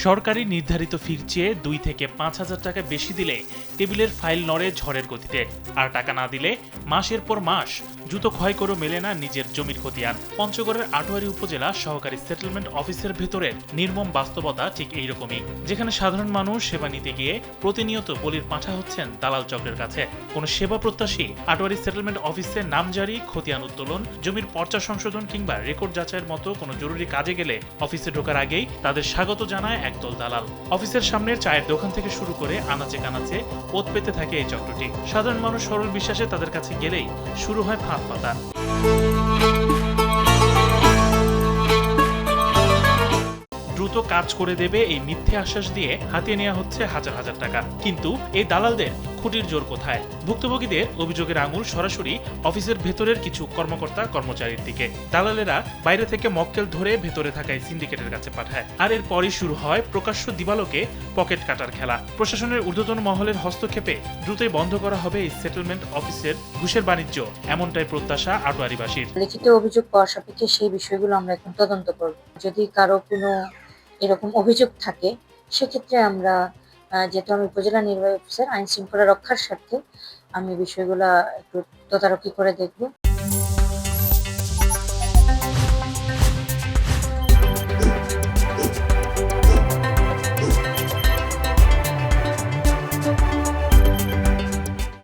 সরকারি নির্ধারিত ফির চেয়ে ২ থেকে ৫,০০০ টাকা বেশি দিলে টেবিলের ফাইল নড়ে ঝড়ের গতিতে, আর টাকা না দিলে মাসের পর মাস জুতো ক্ষয় করেও মেলে না নিজের জমির খতিয়ান। পঞ্চগড়ের আটোয়ারী উপজেলা সহকারী সেটেলমেন্ট অফিসের ভেতরের নির্মম বাস্তবতা ঠিক এইরকমই, যেখানে সাধারণ মানুষ সেবা নিতে গিয়ে প্রতিনিয়ত বলির পাঁঠা হচ্ছেন দালাল চক্রের কাছে। কোনো সেবা প্রত্যাশী আটোয়ারী সেটেলমেন্ট অফিসে নামজারি, খতিয়ান উত্তোলন, জমির পর্চা সংশোধন কিংবা রেকর্ড যাচাইয়ের মতো কোনো জরুরি কাজে গেলে অফিসে ঢোকার আগেই তাদের স্বাগত জানায় একদল দালাল। অফিসের সামনের চায়ের দোকান থেকে শুরু করে আনাচে কানাচে ওত পেতে থাকে এই চক্রটি। সাধারণ মানুষ সরল বিশ্বাসে তাদের কাছে গেলেই শুরু হয় ফাঁদ পাতা। দ্রুত কাজ করে দেবে এই মিথ্যে আশ্বাস দিয়ে হাতিয়ে নেওয়া হচ্ছে হাজার হাজার টাকা। কিন্তু এই দালালদের খুঁটির জোর কোথায়? ভুক্তভোগীদের অভিযোগের আঙুল সরাসরি অফিসের ভেতরের কিছু কর্মকর্তা কর্মচারীর দিকে। দালালেরা বাইরে থেকে মক্কেল ধরে ভেতরে থাকা এই সিন্ডিকেটের কাছে পাঠায়, আর এরপরই শুরু হয় প্রকাশ্য দিবালোকে পকেট কাটার খেলা। প্রশাসনের ঊর্ধ্বতন মহলের হস্তক্ষেপে দ্রুতই বন্ধ করা হবে এই সেটেলমেন্ট অফিসের ঘুষের বাণিজ্য, এমনটাই প্রত্যাশা আটোয়ারীবাসীর। লিখিত অভিযোগ পাওয়ার সাপেক্ষে সেই বিষয়গুলো আমরা এখন তদন্ত করব। যদি কারো কোনো এরকম অভিযোগ থাকে, সেক্ষেত্রে আমরা যেহেতু আমি উপজেলা নির্বাহী অফিসার, আইন শৃঙ্খলা রক্ষার স্বার্থে আমি বিষয়গুলা একটু তদারকি করে দেখব।